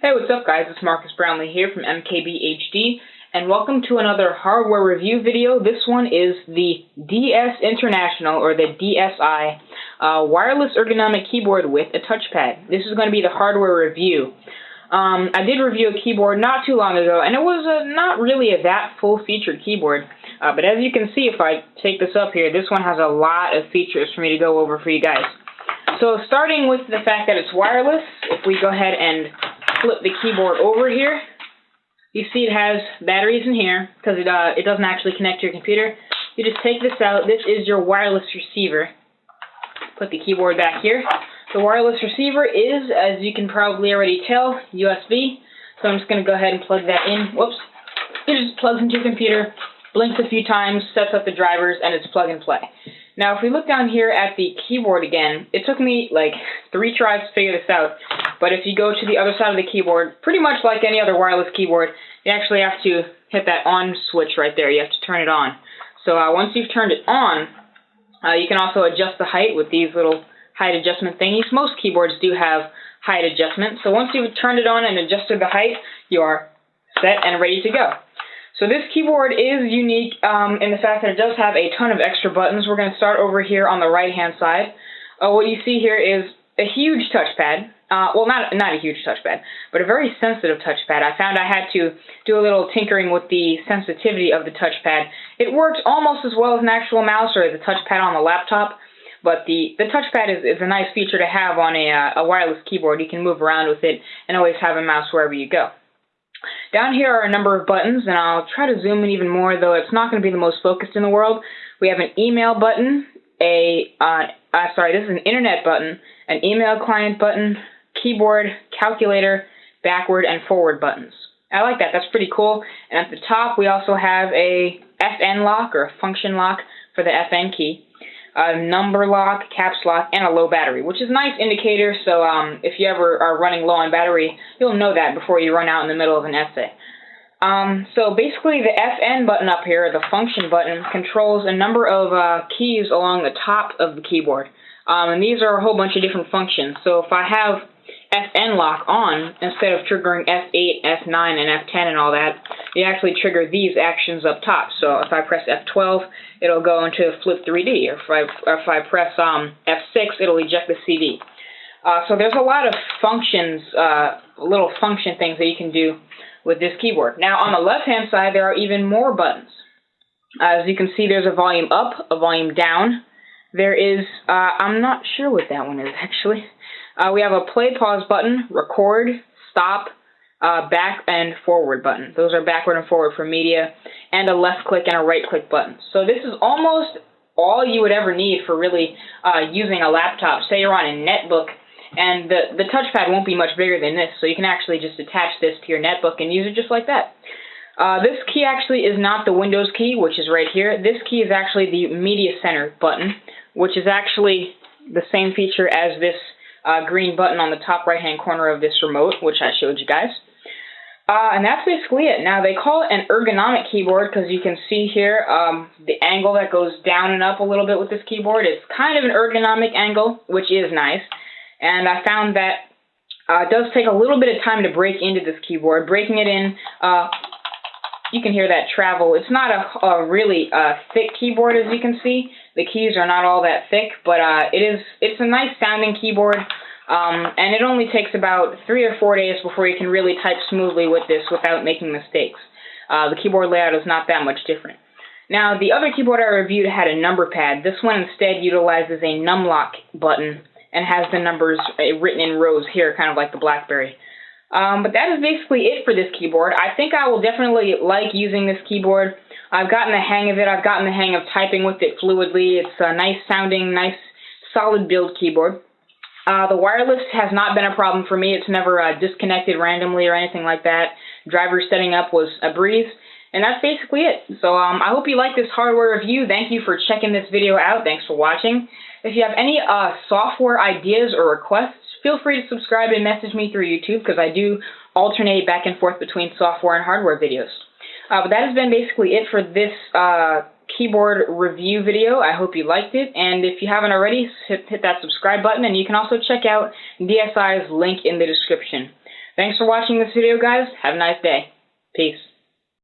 Hey, what's up guys? It's Marcus Brownlee here from MKBHD, and welcome to another hardware review video. This one is the DS International, or the DSI Wireless Ergonomic Keyboard with a Touchpad. This is going to be the hardware review. I did review a keyboard not too long ago, and it was not really that full-featured keyboard. But as you can see, if I take this up here, this one has a lot of features for me to go over for you guys. So starting with the fact that it's wireless, if we go ahead and flip the keyboard over here, you see it has batteries in here because it doesn't actually connect to your computer. You just take this out. This is your wireless receiver. Put the keyboard back here. The wireless receiver is, as you can probably already tell, USB. So I'm just going to go ahead and plug that in. Whoops. It just plugs into your computer, blinks a few times, sets up the drivers, and it's plug and play. Now, if we look down here at the keyboard again, it took me like 3 tries to figure this out. But if you go to the other side of the keyboard, pretty much like any other wireless keyboard, you actually have to hit that on switch right there. You have to turn it on. So once you've turned it on, you can also adjust the height with these little height adjustment thingies. Most keyboards do have height adjustment. So once you've turned it on and adjusted the height, you are set and ready to go. So this keyboard is unique in the fact that it does have a ton of extra buttons. We're going to start over here on the right-hand side. What you see here is a huge touchpad. Well, not a huge touchpad, but a very sensitive touchpad. I found I had to do a little tinkering with the sensitivity of the touchpad. It works almost as well as an actual mouse or the touchpad on the laptop, but the touchpad is a nice feature to have on a wireless keyboard. You can move around with it and always have a mouse wherever you go. Down here are a number of buttons, and I'll try to zoom in even more, though it's not going to be the most focused in the world. We have an email button, this is an internet button, an email client button, keyboard, calculator, backward and forward buttons. I like that. That's pretty cool. And at the top, we also have a FN lock, or a function lock, for the FN key, a number lock, caps lock, and a low battery, which is a nice indicator, so if you ever are running low on battery, you'll know that before you run out in the middle of an essay. So basically the FN button up here, the function button, controls a number of keys along the top of the keyboard. And these are a whole bunch of different functions. So if I have FN lock on, instead of triggering F8, F9, and F10 and all that, you actually trigger these actions up top. So if I press F12, it'll go into Flip 3D. Or if I press F6, it'll eject the CD. So there's a lot of functions, little function things that you can do with this keyboard. Now on the left-hand side, there are even more buttons. As you can see, there's a volume up, a volume down. There is, I'm not sure what that one is actually. We have a play pause button, record, stop, back and forward button. Those are backward and forward for media, and a left click and a right click button. So this is almost all you would ever need for really using a laptop. Say you're on a netbook, and the touchpad won't be much bigger than this, so you can actually just attach this to your netbook and use it just like that. This key actually is not the Windows key, which is right here. This key is actually the Media Center button, which is actually the same feature as this green button on the top right-hand corner of this remote, which I showed you guys. And that's basically it. Now, they call it an ergonomic keyboard because you can see here the angle that goes down and up a little bit with this keyboard. It's kind of an ergonomic angle, which is nice. And I found that it does take a little bit of time to break into this keyboard. Breaking it in, you can hear that travel. It's not a really thick keyboard, as you can see. The keys are not all that thick, but it's a nice sounding keyboard, and it only takes about 3 or 4 days before you can really type smoothly with this without making mistakes. The keyboard layout is not that much different. Now, the other keyboard I reviewed had a number pad. This one instead utilizes a numlock button and has the numbers written in rows here, kind of like the BlackBerry. But that is basically it for this keyboard. I think I will definitely like using this keyboard. I've gotten the hang of it. I've gotten the hang of typing with it fluidly. It's a nice sounding, nice solid build keyboard. The wireless has not been a problem for me. It's never disconnected randomly or anything like that. Driver setting up was a breeze. And that's basically it. So I hope you like this hardware review. Thank you for checking this video out. Thanks for watching. If you have any software ideas or requests, feel free to subscribe and message me through YouTube because I do alternate back and forth between software and hardware videos. But that has been basically it for this keyboard review video. I hope you liked it, and if you haven't already, hit that subscribe button, and you can also check out DSI's link in the description. Thanks for watching this video, guys. Have a nice day. Peace.